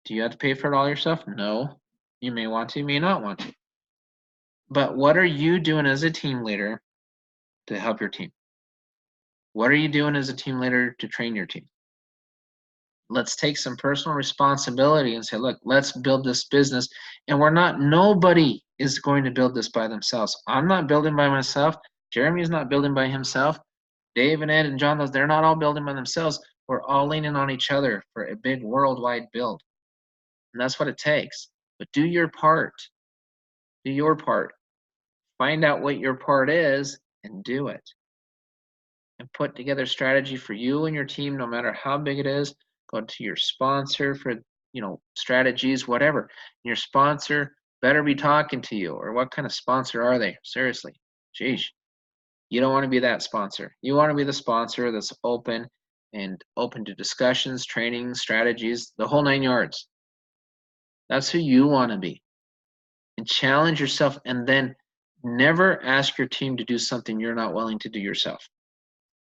Do you have to pay for it all yourself? No. You may want to, you may not want to. But what are you doing as a team leader to help your team? What are you doing as a team leader to train your team? Let's take some personal responsibility and say, look, let's build this business. And nobody is going to build this by themselves. I'm not building by myself. Jeremy's not building by himself. Dave and Ed and John, they're not all building by themselves. We're all leaning on each other for a big worldwide build. And that's what it takes. But do your part. Do your part. Find out what your part is and do it. And put together a strategy for you and your team, no matter how big it is. Go to your sponsor for, strategies, whatever. Your sponsor better be talking to you. Or what kind of sponsor are they? Seriously. Geez. You don't want to be that sponsor. You want to be the sponsor that's open to discussions, training, strategies, the whole 9 yards. That's who you want to be. And challenge yourself, and then never ask your team to do something you're not willing to do yourself.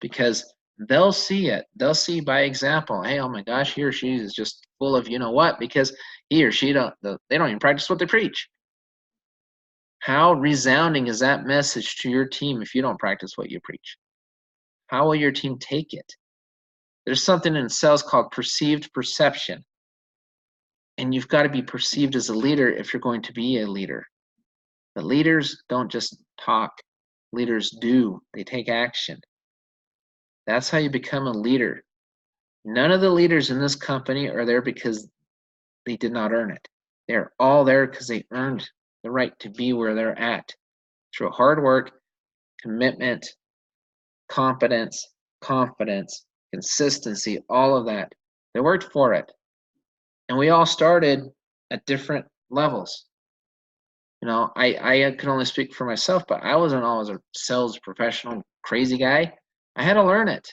Because they'll see it. They'll see by example. Hey, oh my gosh, he or she is just full of you-know-what, because he or she they don't even practice what they preach. How resounding is that message to your team if you don't practice what you preach? How will your team take it? There's something in sales called perceived perception. And you've got to be perceived as a leader if you're going to be a leader. The leaders don't just talk. Leaders do. They take action. That's how you become a leader. None of the leaders in this company are there because they did not earn it. They're all there because they earned the right to be where they're at through hard work, commitment, competence, confidence, consistency, all of that. They worked for it. And we all started at different levels. I can only speak for myself, but I wasn't always a sales professional, crazy guy. I had to learn it.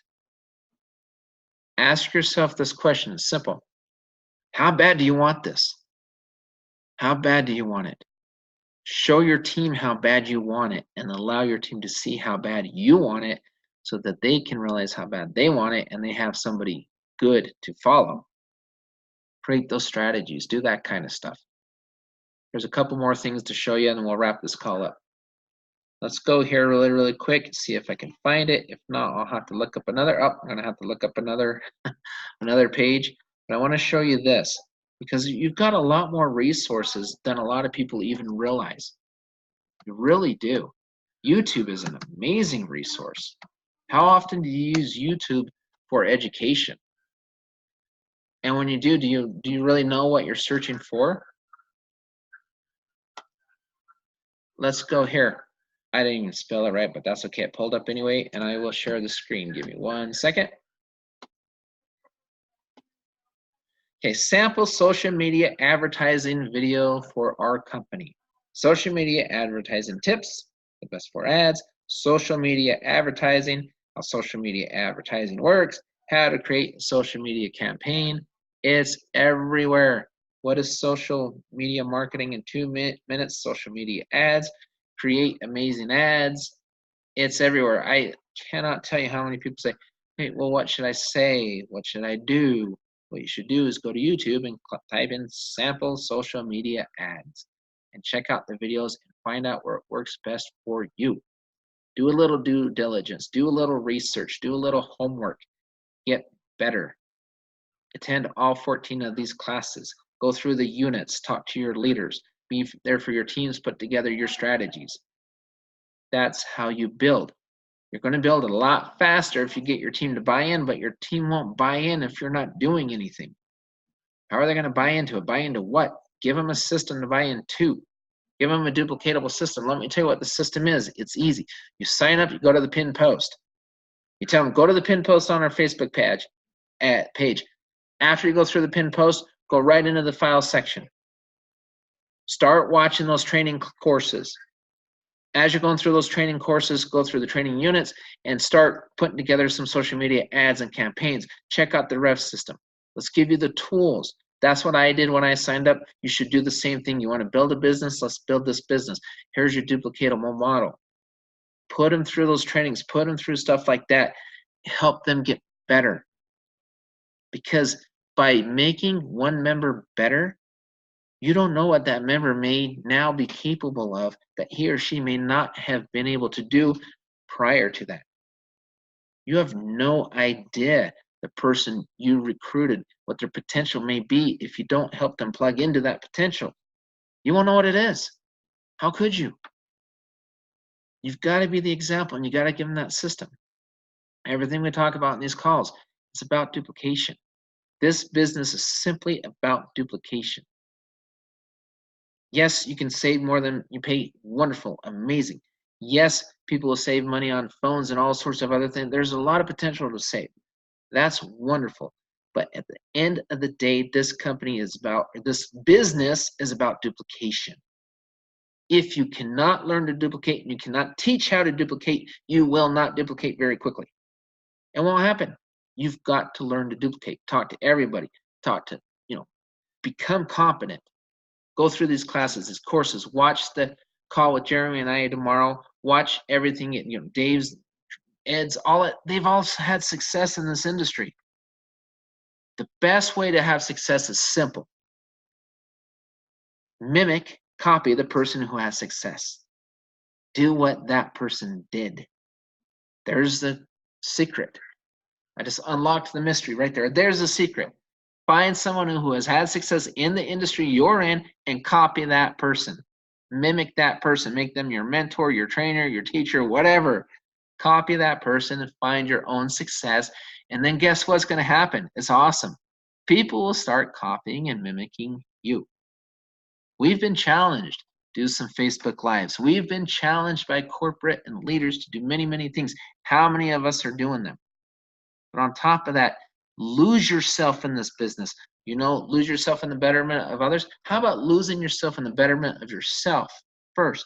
Ask yourself this question. It's simple. How bad do you want this? How bad do you want it? Show your team how bad you want it and allow your team to see how bad you want it so that they can realize how bad they want it and they have somebody good to follow. Create those strategies. Do that kind of stuff. There's a couple more things to show you and then we'll wrap this call up. Let's go here really, really quick, see if I can find it. If not, I'll have to look up another. I'm going to have to look up another page. But I want to show you this because you've got a lot more resources than a lot of people even realize. You really do. YouTube is an amazing resource. How often do you use YouTube for education? And when you do you really know what you're searching for? Let's go here. I didn't even spell it right, but that's okay. It pulled up anyway, and I will share the screen. Give me 1 second. Okay, sample social media advertising video for our company. Social media advertising tips, the best for ads, social media advertising, how social media advertising works, how to create a social media campaign. It's everywhere. What is social media marketing in 2 minutes? Social media ads. Create amazing ads. It's everywhere. I cannot tell you how many people say, hey, well, what should I say? What should I do? What you should do is go to YouTube and type in sample social media ads and check out the videos and find out where it works best for you. Do a little due diligence. Do a little research. Do a little homework. Get better. Attend all 14 of these classes. Go through the units. Talk to your leaders. Be there for your teams. Put together your strategies. That's how you build. You're going to build a lot faster if you get your team to buy in, but your team won't buy in if you're not doing anything. How are they going to buy into it? Buy into what? Give them a system to buy into. Give them a duplicatable system. Let me tell you what the system is. It's easy. You sign up, you go to the pin post. You tell them, go to the pin post on our Facebook page. After you go through the pinned post, go right into the file section. Start watching those training courses. As you're going through those training courses, go through the training units and start putting together some social media ads and campaigns. Check out the Rev system. Let's give you the tools. That's what I did when I signed up. You should do the same thing. You want to build a business? Let's build this business. Here's your duplicatable model. Put them through those trainings. Put them through stuff like that. Help them get better. Because by making one member better, you don't know what that member may now be capable of that he or she may not have been able to do prior to that. You have no idea the person you recruited, what their potential may be if you don't help them plug into that potential. You won't know what it is. How could you? You've got to be the example, and you got to give them that system. Everything we talk about in these calls, it's about duplication. This business is simply about duplication. Yes, you can save more than you pay. Wonderful, amazing. Yes, people will save money on phones and all sorts of other things. There's a lot of potential to save. That's wonderful. But at the end of the day, this business is about duplication. If you cannot learn to duplicate and you cannot teach how to duplicate, you will not duplicate very quickly. And what will happen? You've got to learn to duplicate. Talk to everybody. Become competent. Go through these classes, these courses. Watch the call with Jeremy and I tomorrow. Watch everything. Dave's, Ed's, they've all had success in this industry. The best way to have success is simple. Mimic, copy the person who has success. Do what that person did. There's the secret. I just unlocked the mystery right there. There's the secret. Find someone who has had success in the industry you're in and copy that person. Mimic that person. Make them your mentor, your trainer, your teacher, whatever. Copy that person and find your own success. And then guess what's going to happen? It's awesome. People will start copying and mimicking you. We've been challenged to do some Facebook Lives. We've been challenged by corporate and leaders to do many, many things. How many of us are doing them? But on top of that, lose yourself in this business. Lose yourself in the betterment of others. How about losing yourself in the betterment of yourself first,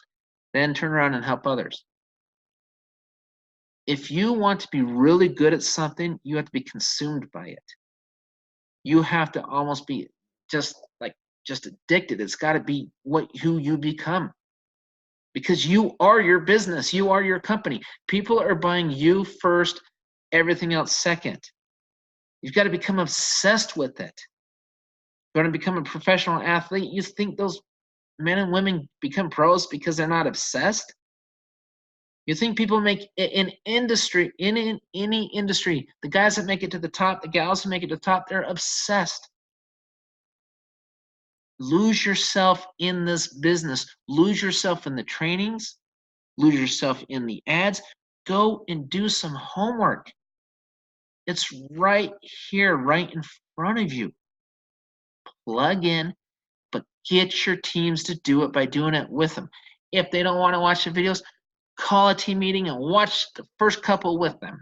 then turn around and help others? If you want to be really good at something, you have to be consumed by it. You have to almost be just addicted. It's got to be who you become. Because you are your business. You are your company. People are buying you first, everything else second. You've got to become obsessed with it. You're going to become a professional athlete. You think those men and women become pros because they're not obsessed? You think people make in industry, in any industry, the guys that make it to the top, the gals who make it to the top, they're obsessed. Lose yourself in this business. Lose yourself in the trainings. Lose yourself in the ads. Go and do some homework. It's right here, right in front of you. Plug in, but get your teams to do it by doing it with them. If they don't want to watch the videos, call a team meeting and watch the first couple with them.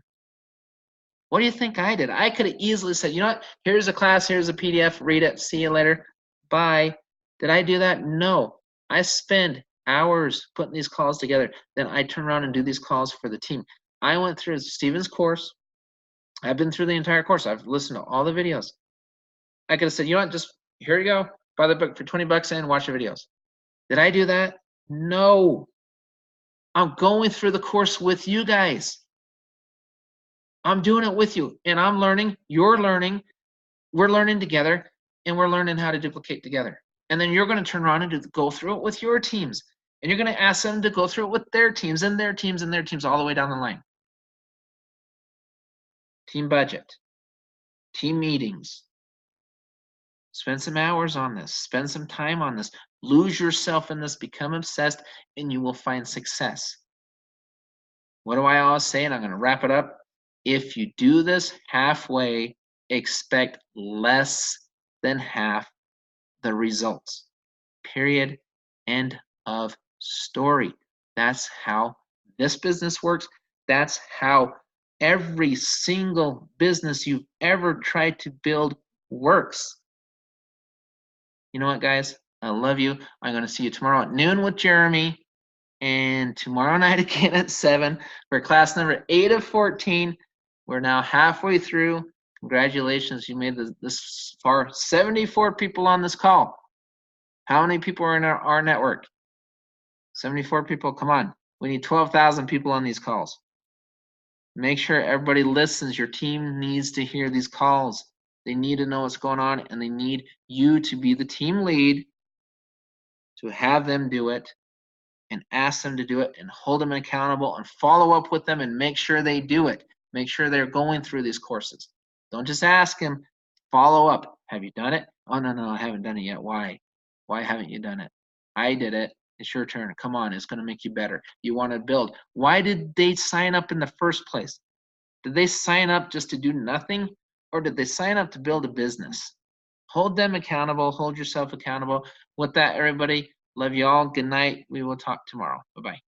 What do you think I did? I could have easily said, you know what? Here's a class, here's a PDF, read it, see you later, bye. Did I do that? No. I spend hours putting these calls together. Then I turn around and do these calls for the team. I went through Steven's course. I've been through the entire course. I've listened to all the videos. I could have said, you know what, just here you go. Buy the book for $20 and watch the videos. Did I do that? No. I'm going through the course with you guys. I'm doing it with you, and I'm learning. You're learning. We're learning together, and we're learning how to duplicate together. And then you're going to turn around and go through it with your teams, and you're going to ask them to go through it with their teams and their teams and their teams all the way down the line. Team budget, team meetings. Spend some hours on this. Spend some time on this. Lose yourself in this. Become obsessed, and you will find success. What do I always say? And I'm going to wrap it up. If you do this halfway, expect less than half the results. Period. End of story. That's how this business works. That's how every single business you've ever tried to build works. You know what, guys? I love you. I'm going to see you tomorrow at noon with Jeremy, and tomorrow night again at 7 for class number 8 of 14. We're now halfway through. Congratulations, you made this far. 74 people on this call. How many people are in our network? 74 people. Come on. We need 12,000 people on these calls. Make sure everybody listens. Your team needs to hear these calls. They need to know what's going on, and they need you to be the team lead, to have them do it and ask them to do it and hold them accountable and follow up with them and make sure they do it. Make sure they're going through these courses. Don't just ask them, follow up. Have you done it? Oh, no, I haven't done it yet. Why? Why haven't you done it? I did it. It's your turn. Come on, it's going to make you better. You want to build. Why did they sign up in the first place? Did they sign up just to do nothing, or did they sign up to build a business? Hold them accountable. Hold yourself accountable. With that, everybody, love you all. Good night. We will talk tomorrow. Bye-bye.